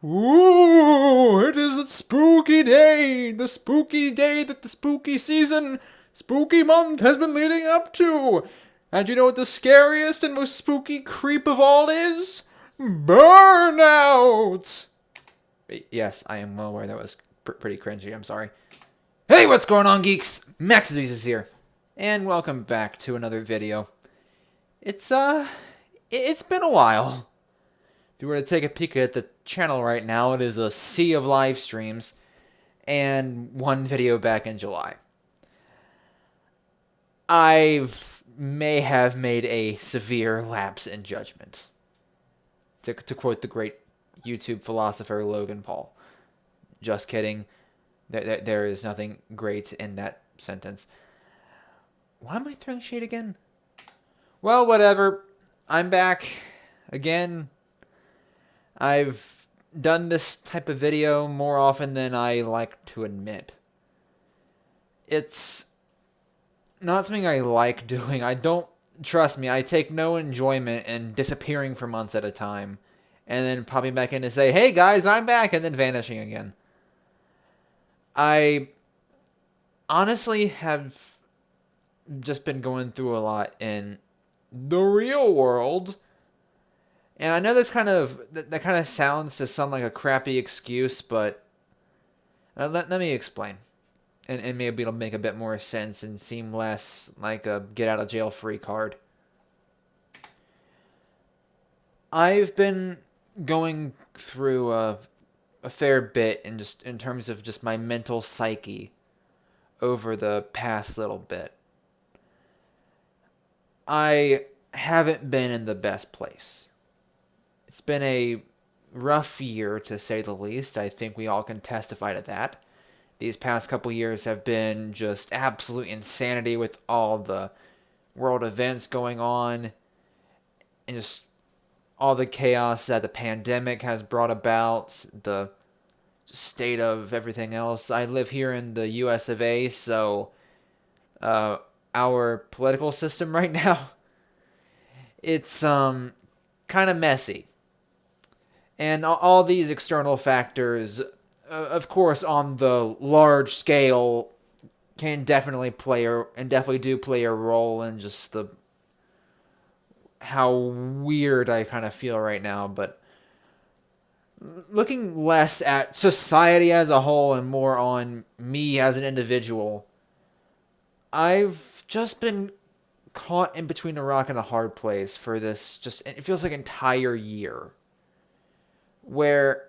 Ooh, it is a spooky day! The spooky day that the spooky season, spooky month has been leading up to! And you know what the scariest and most spooky creep of all is? Burnout! Yes, I am well aware that was pretty cringy, I'm sorry. Hey, what's going on, geeks? Maxusthebeast is here. And welcome back to another video. It's been a while. If you were to take a peek at the channel right now, it is a sea of live streams and one video back in July. I may have made a severe lapse in judgment, to quote the great YouTube philosopher Logan Paul. Just kidding. There is nothing great in that sentence. Why am I throwing shade again? Well, whatever. I'm back again. I've done this type of video more often than I like to admit. It's not something I like doing. Trust me, I take no enjoyment in disappearing for months at a time, and then popping back in to say, hey guys, I'm back, and then vanishing again. I honestly have just been going through a lot in the real world. And I know that kind of sounds to some like a crappy excuse, but let me explain. And maybe it'll make a bit more sense and seem less like a get out of jail free card. I've been going through a fair bit in terms of just my mental psyche over the past little bit. I haven't been in the best place. It's been a rough year, to say the least. I think we all can testify to that. These past couple years have been just absolute insanity with all the world events going on and just all the chaos that the pandemic has brought about, the state of everything else. I live here in the US of A, so our political system right now, it's kind of messy. And all these external factors, of course, on the large scale, can definitely do play a role in just how weird I kind of feel right now. But looking less at society as a whole and more on me as an individual, I've just been caught in between a rock and a hard place for this, it feels like an entire year. Where,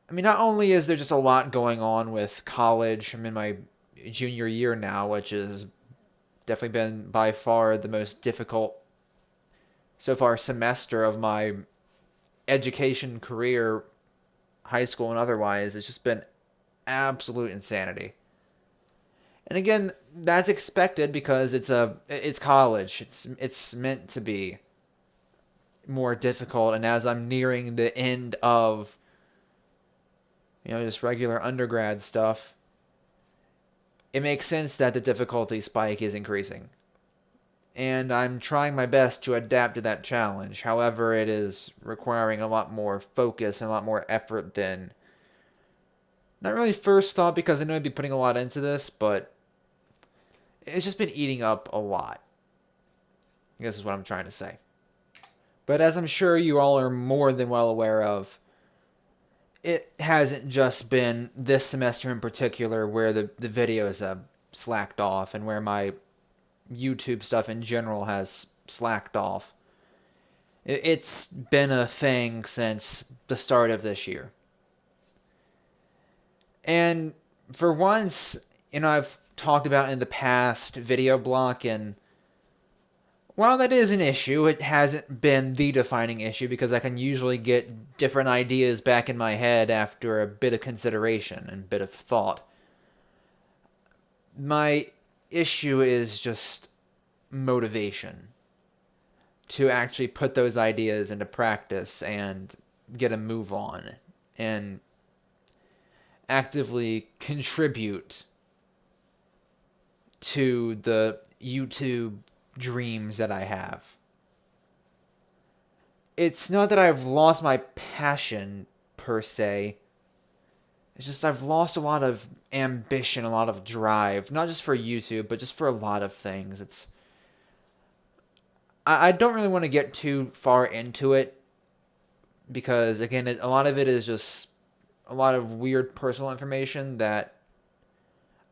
I mean, not only is there just a lot going on with college, I'm in my junior year now, which has definitely been by far the most difficult so far semester of my education career, high school and otherwise. It's just been absolute insanity. And again, that's expected because it's college. It's meant to be more difficult, and as I'm nearing the end of just regular undergrad stuff, it makes sense that the difficulty spike is increasing. And I'm trying my best to adapt to that challenge. However, it is requiring a lot more focus and a lot more effort than not really first thought, because I know I'd be putting a lot into this, but it's just been eating up a lot, I guess is what I'm trying to say. But as I'm sure you all are more than well aware of, it hasn't just been this semester in particular where the videos have slacked off and where my YouTube stuff in general has slacked off. It's been a thing since the start of this year. And for once, I've talked about in the past video block, and while that is an issue, it hasn't been the defining issue because I can usually get different ideas back in my head after a bit of consideration and a bit of thought. My issue is just motivation to actually put those ideas into practice and get a move on and actively contribute to the YouTube dreams that I have. it's not that I've lost my passion per se. It's just I've lost a lot of ambition, a lot of drive, not just for YouTube, but just for a lot of things. I don't really want to get too far into it because again, a lot of it is just a lot of weird personal information that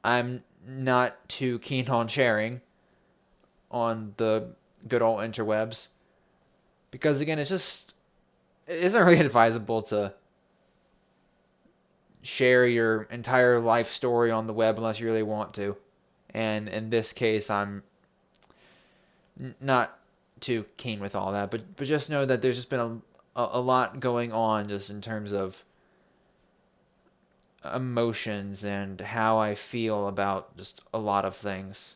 I'm not too keen on sharing on the good old interwebs. Because again, it isn't really advisable to share your entire life story on the web unless you really want to. And in this case, I'm not too keen with all that. But just know that there's just been a lot going on just in terms of emotions and how I feel about just a lot of things.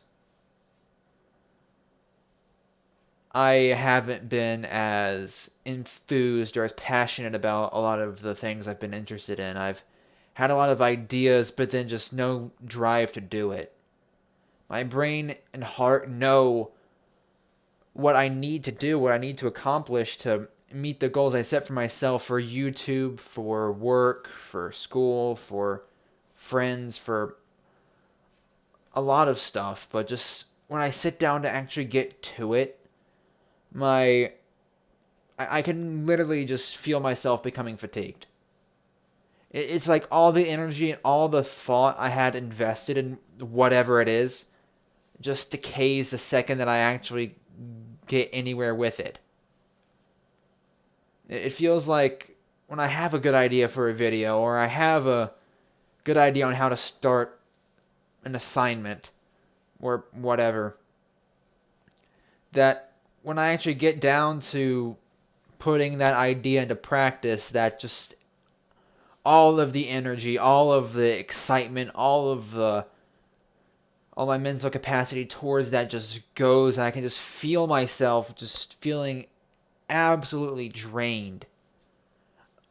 I haven't been as enthused or as passionate about a lot of the things I've been interested in. I've had a lot of ideas, but then just no drive to do it. My brain and heart know what I need to do, what I need to accomplish to meet the goals I set for myself for YouTube, for work, for school, for friends, for a lot of stuff. But just when I sit down to actually get to it, I can literally just feel myself becoming fatigued. It's like all the energy and all the thought I had invested in whatever it is just decays the second that I actually get anywhere with it. It feels like when I have a good idea for a video or I have a good idea on how to start an assignment or whatever, that when I actually get down to putting that idea into practice, that just all of the energy, all of the excitement, all my mental capacity towards that just goes, and I can just feel myself just feeling absolutely drained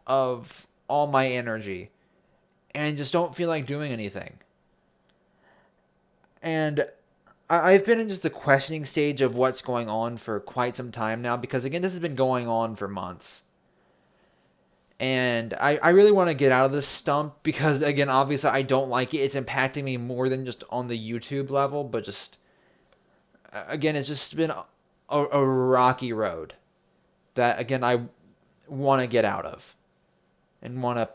of all my energy and just don't feel like doing anything. And I've been in just the questioning stage of what's going on for quite some time now because, again, this has been going on for months. And I really want to get out of this stump because, again, obviously I don't like it. It's impacting me more than just on the YouTube level, but just, again, it's just been a rocky road that, again, I want to get out of and want to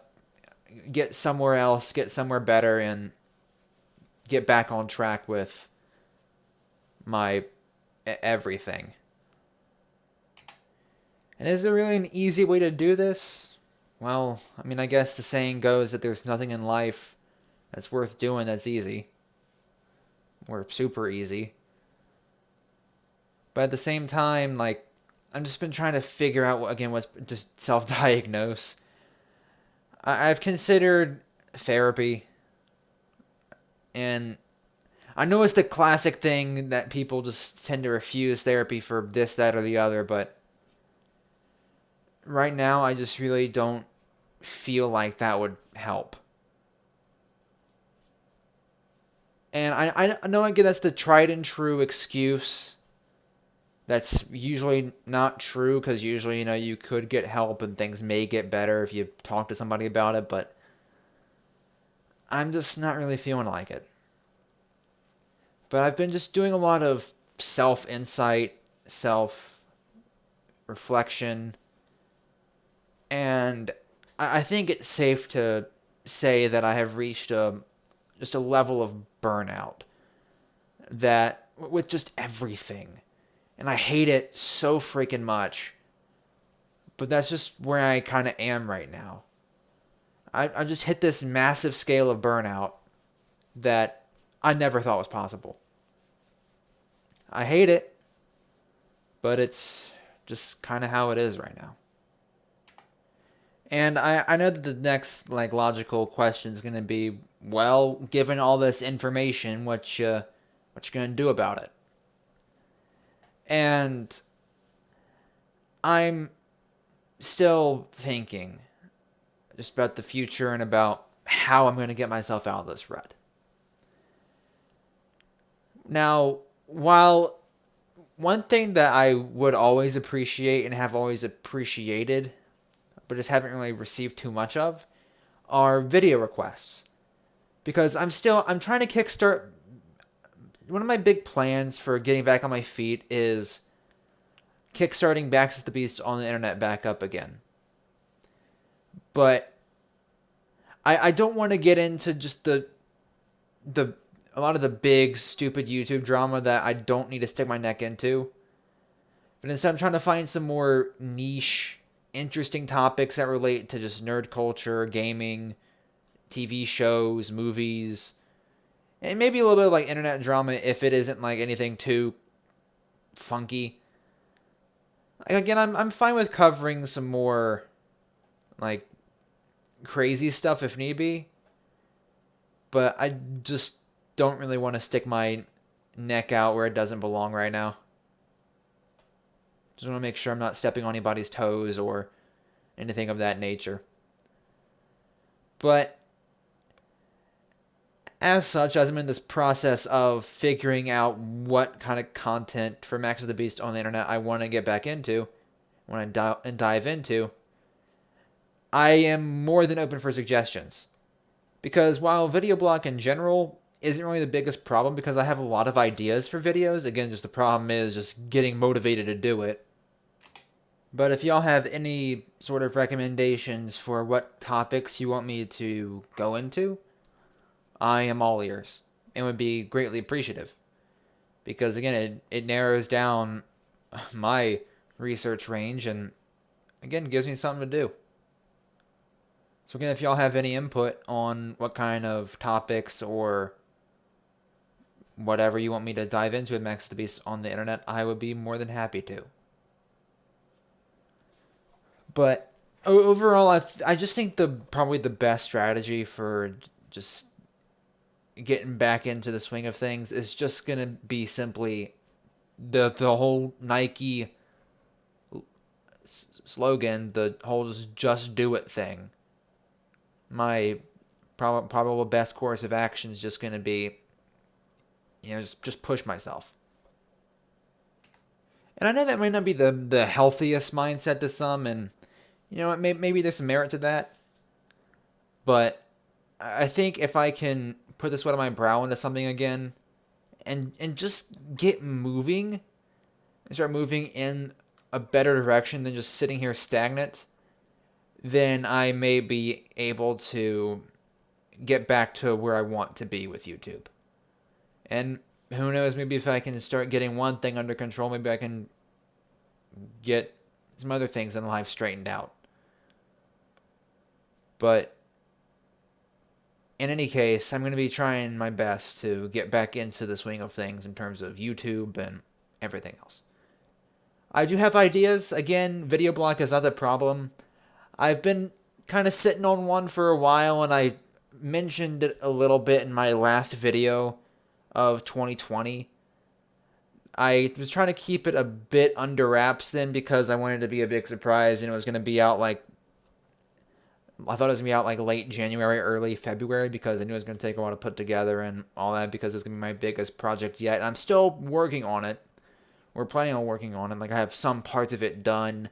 get somewhere else, get somewhere better, and get back on track with my everything. And is there really an easy way to do this? Well, I mean, I guess the saying goes that there's nothing in life that's worth doing that's easy. Or super easy. But at the same time, like, I've just been trying to figure out, again, what's just self-diagnose. I've considered therapy. And I know it's the classic thing that people just tend to refuse therapy for this, that, or the other, but right now I just really don't feel like that would help. And I know, again, that's the tried and true excuse. That's usually not true because usually, you could get help and things may get better if you talk to somebody about it, but I'm just not really feeling like it. But I've been just doing a lot of self-insight, self-reflection, and I think it's safe to say that I have reached just a level of burnout that with just everything. And I hate it so freaking much. But that's just where I kind of am right now. I just hit this massive scale of burnout that I never thought was possible. I hate it, but it's just kind of how it is right now. And I know that the next logical question is going to be, well, given all this information, what you going to do about it? And I'm still thinking just about the future and about how I'm going to get myself out of this rut. Now, while one thing that I would always appreciate and have always appreciated, but just haven't really received too much of, are video requests. Because I'm trying to kickstart. One of my big plans for getting back on my feet is kickstarting Maxusthebeast on the internet back up again. But I don't want to get into just a lot of the big stupid YouTube drama that I don't need to stick my neck into. But instead I'm trying to find some more niche, interesting topics that relate to just nerd culture, gaming, TV shows, movies, and maybe a little bit of like internet drama if it isn't like anything too funky. Again, I'm fine with covering some more like crazy stuff if need be, but I just don't really want to stick my neck out where it doesn't belong right now. Just want to make sure I'm not stepping on anybody's toes or anything of that nature. But as such, as I'm in this process of figuring out what kind of content for Maxusthebeast on the internet I want to get back into, want to dive into, I am more than open for suggestions. Because while video block in general isn't really the biggest problem, because I have a lot of ideas for videos, again, just the problem is just getting motivated to do it. But if y'all have any sort of recommendations for what topics you want me to go into, I am all ears and would be greatly appreciative. Because again, it narrows down my research range and again, gives me something to do. So again, if y'all have any input on what kind of topics or whatever you want me to dive into with Maxusthebeast on the internet, I would be more than happy to. But overall, I just think probably the best strategy for just getting back into the swing of things is just gonna be simply the whole Nike slogan, the whole just do it thing. My probable best course of action is just gonna be, just push myself. And I know that might not be the healthiest mindset to some, and maybe there's some merit to that. But I think if I can put the sweat on my brow into something again, and just get moving, and start moving in a better direction than just sitting here stagnant, then I may be able to get back to where I want to be with YouTube. And who knows, maybe if I can start getting one thing under control, maybe I can get some other things in life straightened out. But in any case, I'm going to be trying my best to get back into the swing of things in terms of YouTube and everything else. I do have ideas. Again, video block is not the problem. I've been kind of sitting on one for a while, and I mentioned it a little bit in my last video of 2020. I was trying to keep it a bit under wraps then because I wanted it to be a big surprise, and it was going to be out I thought it was going to be out late January, early February, because I knew it was going to take a while to put together and all that, because it's going to be my biggest project yet. I'm still working on it. We're planning on working on it. I have some parts of it done,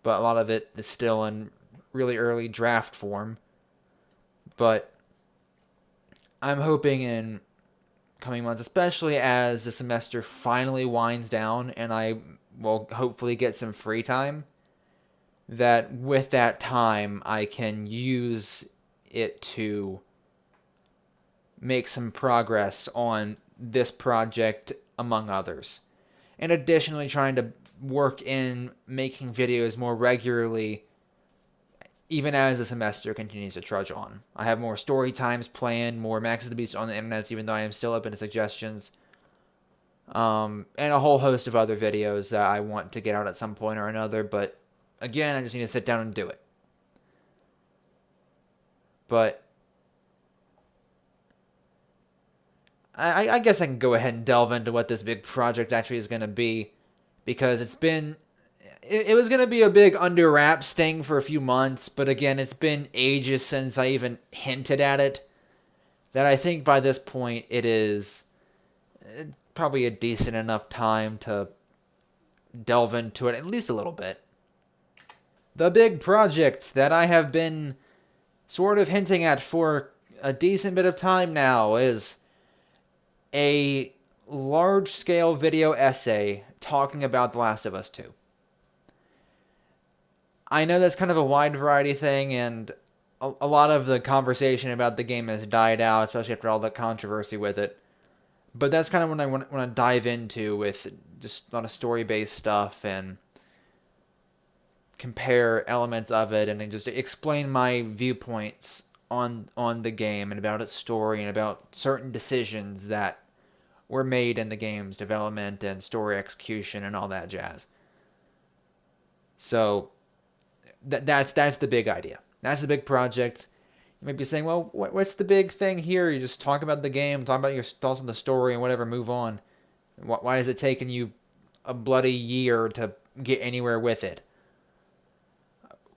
but a lot of it is still in really early draft form. But I'm hoping in coming months, especially as the semester finally winds down and I will hopefully get some free time, that with that time I can use it to make some progress on this project, among others. And additionally, trying to work in making videos more regularly, even as the semester continues to trudge on. I have more story times planned, more Maxusthebeast on the internet, even though I am still open to suggestions. And a whole host of other videos that I want to get out at some point or another, but again, I just need to sit down and do it. But I guess I can go ahead and delve into what this big project actually is going to be, because it was going to be a big under wraps thing for a few months, but again, it's been ages since I even hinted at it, that I think by this point it is probably a decent enough time to delve into it at least a little bit. The big project that I have been sort of hinting at for a decent bit of time now is a large-scale video essay talking about The Last of Us 2. I know that's kind of a wide variety thing, and a lot of the conversation about the game has died out, especially after all the controversy with it. But that's kind of what I want to dive into with just a lot of story-based stuff and compare elements of it and then just explain my viewpoints on the game and about its story and about certain decisions that were made in the game's development and story execution and all that jazz. So that's the big idea. That's the big project. You might be saying, well, what's the big thing here? You just talk about the game, talk about your thoughts on the story and whatever, move on. Why is it taking you a bloody year to get anywhere with it?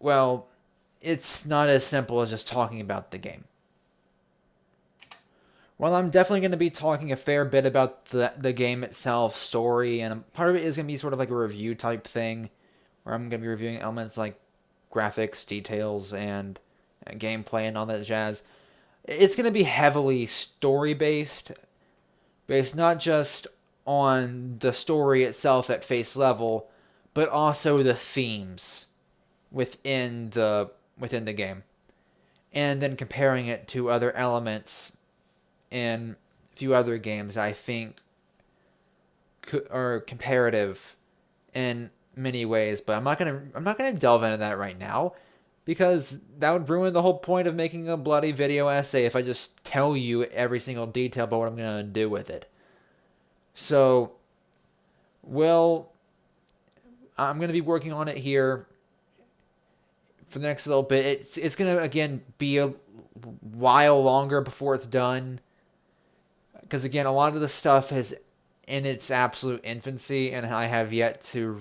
Well, it's not as simple as just talking about the game. Well, I'm definitely going to be talking a fair bit about the game itself, story, and part of it is going to be sort of like a review type thing, where I'm going to be reviewing elements like graphics, details, and gameplay and all that jazz. It's going to be heavily story-based, based not just on the story itself at face level, but also the themes within the game, and then comparing it to other elements in a few other games I think are comparative in many ways. But I'm not gonna delve into that right now, because that would ruin the whole point of making a bloody video essay if I just tell you every single detail about what I'm gonna do with it. So, I'm gonna be working on it here for the next little bit. It's going to, again, be a while longer before it's done. Because, again, a lot of the stuff is in its absolute infancy, and I have yet to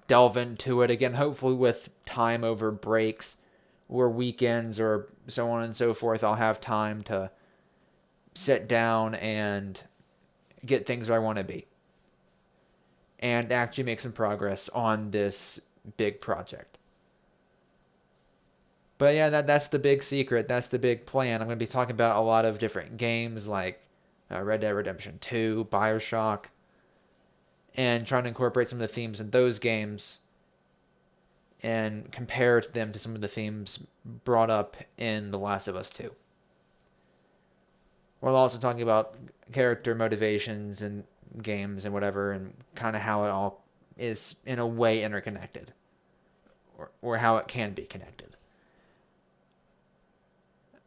delve into it. Again, hopefully with time over breaks or weekends or so on and so forth, I'll have time to sit down and get things where I want to be. And actually make some progress on this big project. But yeah, that's the big secret. That's the big plan. I'm going to be talking about a lot of different games like Red Dead Redemption 2, Bioshock, and trying to incorporate some of the themes in those games and compare them to some of the themes brought up in The Last of Us 2. We're also talking about character motivations and games and whatever, and kind of how it all is in a way interconnected, or how it can be connected.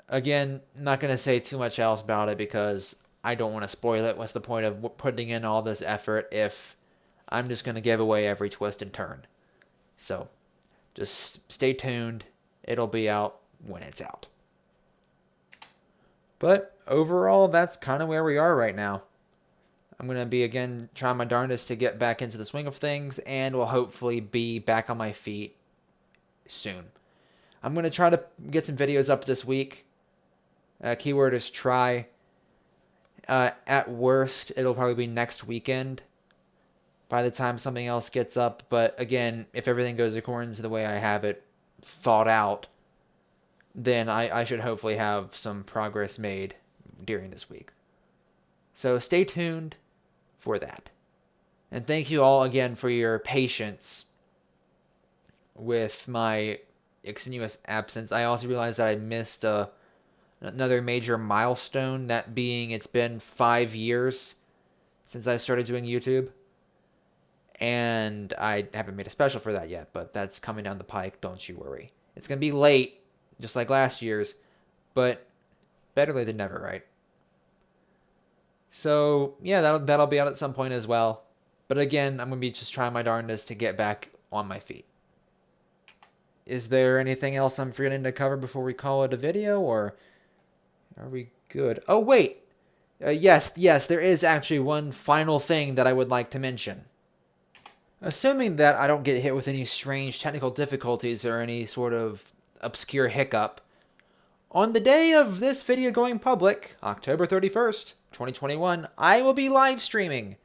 Again, not going to say too much else about it because I don't want to spoil it. What's the point of putting in all this effort if I'm just going to give away every twist and turn? So, just stay tuned. It'll be out when it's out. But overall, that's kind of where we are right now. I'm going to be, again, trying my darndest to get back into the swing of things, and will hopefully be back on my feet soon. I'm going to try to get some videos up this week. Keyword is try. At worst, it'll probably be next weekend by the time something else gets up. But again, if everything goes according to the way I have it thought out, then I should hopefully have some progress made during this week. So stay tuned for that. And thank you all again for your patience with my extenuous absence. I also realized that I missed another major milestone, that being it's been 5 years since I started doing YouTube. And I haven't made a special for that yet, but that's coming down the pike, don't you worry. It's going to be late, just like last year's, but better late than never, right? So, yeah, that'll be out at some point as well. But again, I'm going to be just trying my darndest to get back on my feet. Is there anything else I'm forgetting to cover before we call it a video, or are we good? Oh, wait. Yes, there is actually one final thing that I would like to mention. Assuming that I don't get hit with any strange technical difficulties or any sort of obscure hiccup, on the day of this video going public, October 31st, 2021, I will be live streaming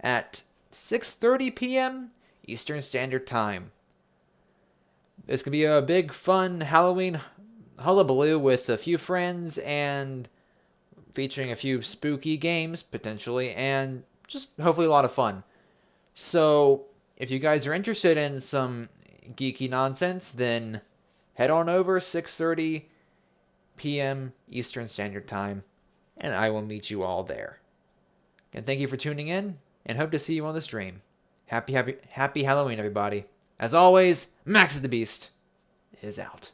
at 6:30 p.m. Eastern Standard Time. This could be a big, fun Halloween hullabaloo with a few friends and featuring a few spooky games, potentially, and just hopefully a lot of fun. So, if you guys are interested in some geeky nonsense, then head on over 6:30 p.m. Eastern Standard Time, and I will meet you all there. And thank you for tuning in, and hope to see you on the stream. Happy Halloween, everybody. As always, Maxusthebeast is out.